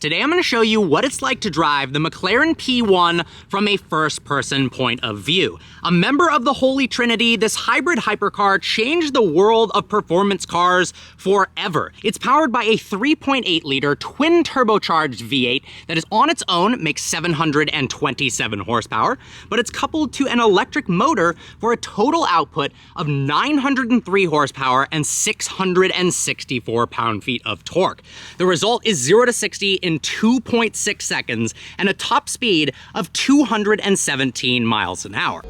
Today I'm going to show you what it's like to drive the McLaren P1 from a first-person point of view. A member of the Holy Trinity, this hybrid hypercar changed the world of performance cars forever. It's powered by a 3.8-liter twin-turbocharged V8 that is on its own makes 727 horsepower, but it's coupled to an electric motor for a total output of 903 horsepower and 664 pound-feet of torque. The result is 0 to 60 in 2.6 seconds and a top speed of 217 miles an hour.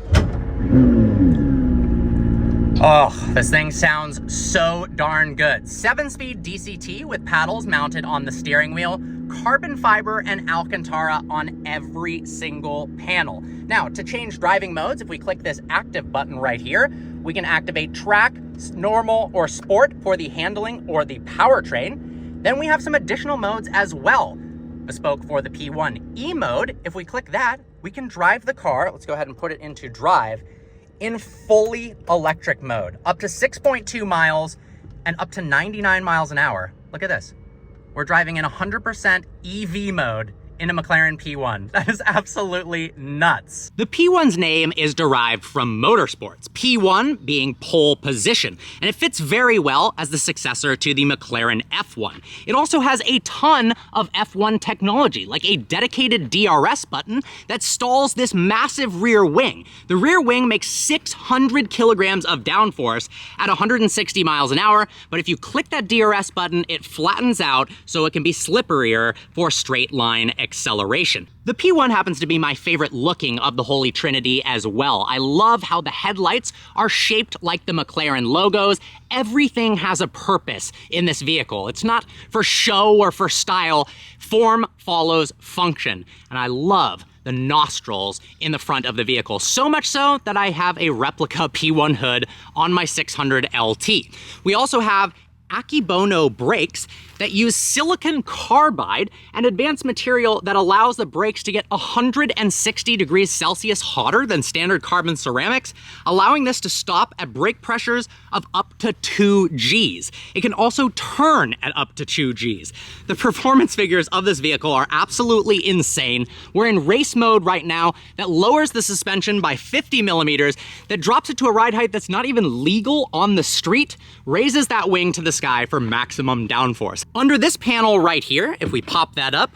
Oh, this thing sounds so darn good. 7-speed DCT with paddles mounted on the steering wheel, carbon fiber and Alcantara on every single panel. Now, to change driving modes, if we click this active button right here, we can activate track, normal, or sport for the handling or the powertrain. Then we have some additional modes as well. Bespoke for the P1 E mode, if we click that, we can drive the car, let's go ahead and put it into drive, in fully electric mode, up to 6.2 miles and up to 99 miles an hour. Look at this. We're driving in 100% EV mode in a McLaren P1. That is absolutely nuts. The P1's name is derived from motorsports, P1 being pole position, and it fits very well as the successor to the McLaren F1. It also has a ton of F1 technology, like a dedicated DRS button that stalls this massive rear wing. The rear wing makes 600 kilograms of downforce at 160 miles an hour, but if you click that DRS button, it flattens out so it can be slipperier for straight line acceleration. The P1 happens to be my favorite looking of the Holy Trinity as well. I love how the headlights are shaped like the McLaren logos. Everything has a purpose in this vehicle. It's not for show or for style. Form follows function. And I love the nostrils in the front of the vehicle. So much so that I have a replica P1 hood on my 600 LT. We also have Akebono brakes that use silicon carbide, an advanced material that allows the brakes to get 160 degrees Celsius hotter than standard carbon ceramics, allowing this to stop at brake pressures of up to 2 Gs. It can also turn at up to 2 Gs. The performance figures of this vehicle are absolutely insane. We're in race mode right now that lowers the suspension by 50 millimeters, that drops it to a ride height that's not even legal on the street, raises that wing to the sky for maximum downforce. Under this panel right here, if we pop that up,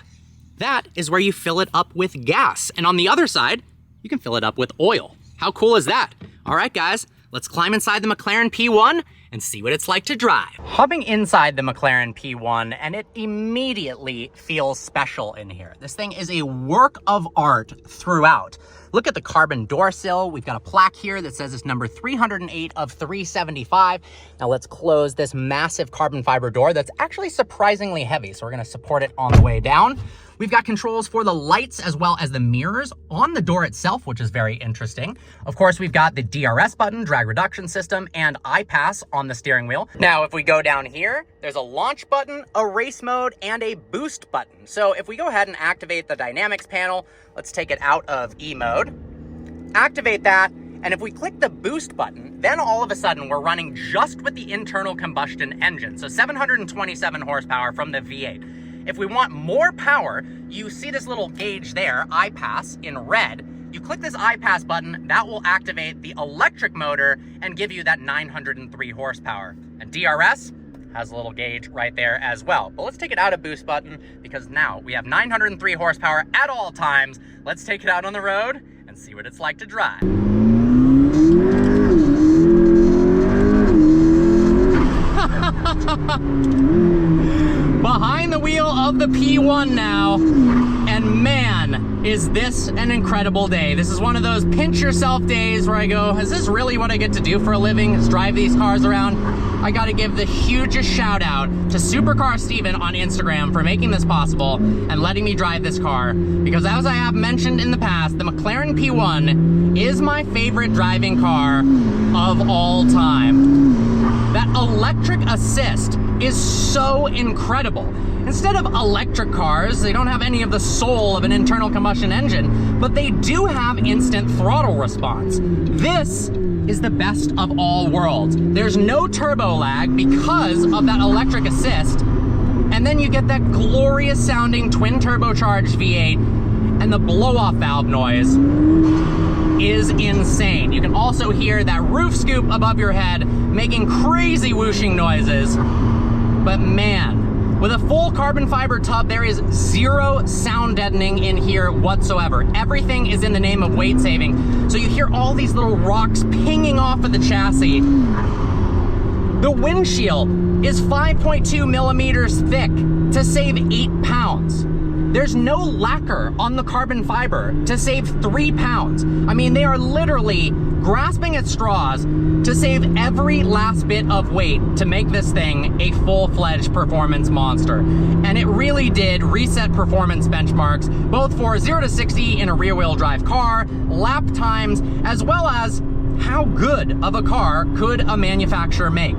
that is where you fill it up with gas. And on the other side, you can fill it up with oil. How cool is that? All right, guys, let's climb inside the McLaren P1 and see what it's like to drive. Hopping inside the McLaren P1, and it immediately feels special in here. This thing is a work of art throughout. Look at the carbon door sill. We've got a plaque here that says it's number 308 of 375. Now let's close this massive carbon fiber door that's actually surprisingly heavy, so we're gonna support it on the way down. We've got controls for the lights as well as the mirrors on the door itself, which is very interesting. Of course, we've got the DRS button, drag reduction system, and iPass on the steering wheel. Now, if we go down here, there's a launch button, a race mode, and a boost button. So if we go ahead and activate the dynamics panel, let's take it out of E mode, activate that, and if we click the boost button, then all of a sudden we're running just with the internal combustion engine. So 727 horsepower from the V8. If we want more power, you see this little gauge there, iPass, in red. You click this iPass button, that will activate the electric motor and give you that 903 horsepower. And DRS has a little gauge right there as well. But let's take it out of boost button because now we have 903 horsepower at all times. Let's take it out on the road and see what it's like to drive. Behind the wheel of the P1 now, and man, is this an incredible day. This is one of those pinch yourself days where I go, is this really what I get to do for a living, is drive these cars around? I gotta give the hugest shout out to Supercar Steven on Instagram for making this possible and letting me drive this car, because as I have mentioned in the past, the McLaren P1 is my favorite driving car of all time. That electric assist is so incredible. Instead of electric cars, they don't have any of the soul of an internal combustion engine, but they do have instant throttle response. This is the best of all worlds. There's no turbo lag because of that electric assist, and And then you get that glorious sounding twin turbocharged V8, and the blow-off valve noise is insane. You can also hear that roof scoop above your head making crazy whooshing noises. But man, with a full carbon fiber tub, there is zero sound deadening in here whatsoever. Everything is in the name of weight saving. So you hear all these little rocks pinging off of the chassis. The windshield is 5.2 millimeters thick to save 8 pounds. There's no lacquer on the carbon fiber to save 3 pounds. I mean, they are literally grasping at straws to save every last bit of weight to make this thing a full-fledged performance monster. And it really did reset performance benchmarks, both for 0 to 60 in a rear-wheel drive car, lap times, as well as how good of a car could a manufacturer make.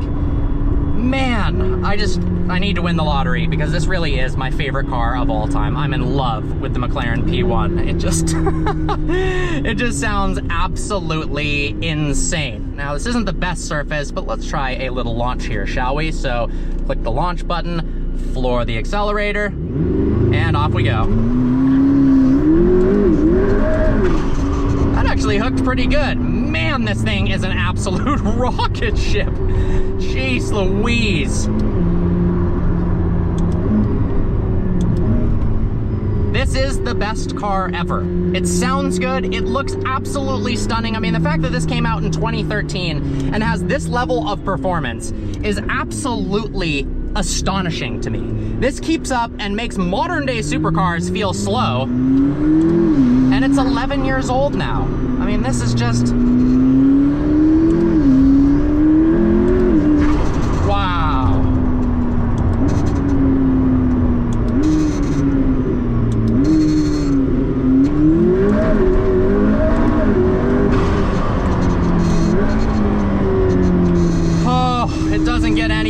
Man, I need to win the lottery, because this really is my favorite car of all time. I'm in love with the McLaren P1. It just sounds absolutely insane. Now, this isn't the best surface, but let's try a little launch here, shall we? So, click the launch button, floor the accelerator, and off we go. That actually hooked pretty good. Man, this thing is an absolute rocket ship. Jeez Louise. This is the best car ever. It sounds good. It looks absolutely stunning. I mean, the fact that this came out in 2013 and has this level of performance is absolutely astonishing to me. This keeps up and makes modern day supercars feel slow. And it's 11 years old now. I mean, this is just...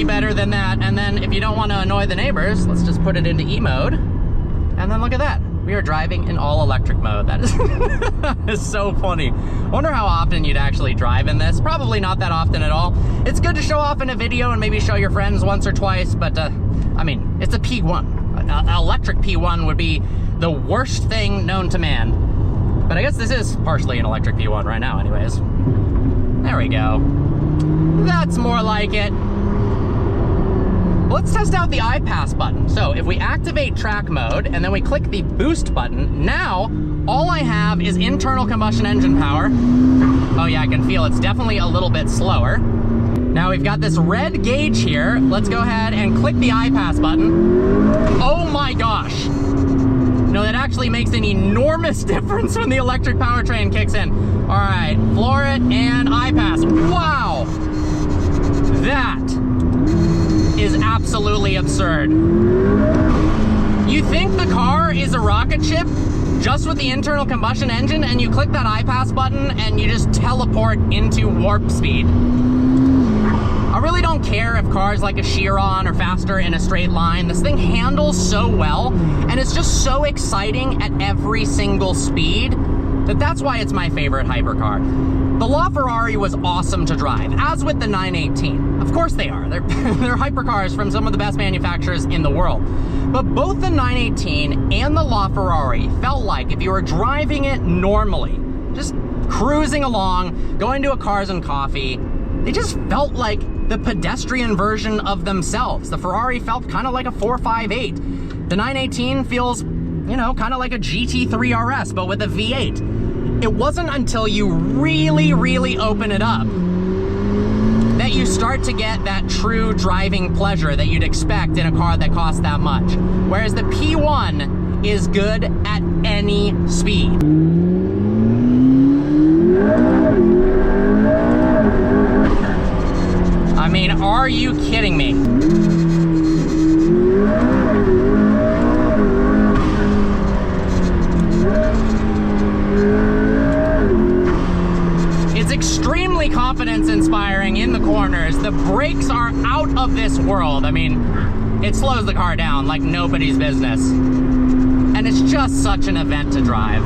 better than that. And then if you don't want to annoy the neighbors, let's just put it into E mode. And then look at that. We are driving in all electric mode. That is, that is so funny. Wonder how often you'd actually drive in this. Probably not that often at all. It's good to show off in a video and maybe show your friends once or twice, but I mean, it's a P1. An electric P1 would be the worst thing known to man. But I guess this is partially an electric P1 right now anyways. There we go. That's more like it. Let's test out the iPass button. So if we activate track mode and then we click the boost button, now all I have is internal combustion engine power. Oh yeah, I can feel it's definitely a little bit slower. Now we've got this red gauge here. Let's go ahead and click the iPass button. Oh my gosh. No, that actually makes an enormous difference when the electric powertrain kicks in. All right, floor it and iPass. Wow, that is absolutely absurd. You think the car is a rocket ship just with the internal combustion engine, and you click that iPass button and you just teleport into warp speed. I really don't care if cars like a Chiron are faster in a straight line. This thing handles so well, and it's just so exciting at every single speed that's why it's my favorite hypercar. The LaFerrari was awesome to drive, as with the 918. Of course they are. They're hypercars from some of the best manufacturers in the world. But both the 918 and the LaFerrari felt like if you were driving it normally, just cruising along, going to a Cars and Coffee, they just felt like the pedestrian version of themselves. The Ferrari felt kind of like a 458. The 918 feels, you know, kind of like a GT3 RS, but with a V8. It wasn't until you really, really open it up that you start to get that true driving pleasure that you'd expect in a car that costs that much. Whereas the P1 is good at any speed. I mean, are you kidding me? It's extremely confidence-inspiring in the corners. The brakes are out of this world. I mean, it slows the car down like nobody's business. And it's just such an event to drive.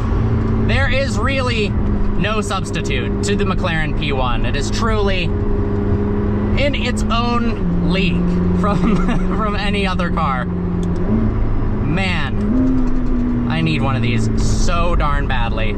There is really no substitute to the McLaren P1. It is truly in its own league from any other car. Man, I need one of these so darn badly.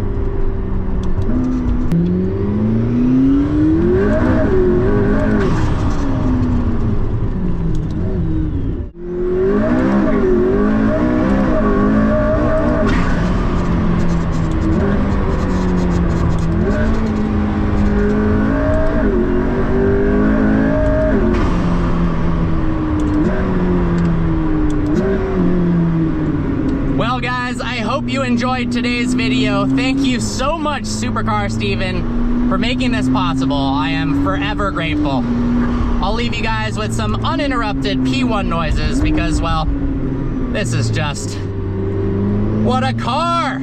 Well guys, I hope you enjoyed today's video. Thank you so much, Supercar Steven, for making this possible. I am forever grateful. I'll leave you guys with some uninterrupted P1 noises because, well, this is just... what a car!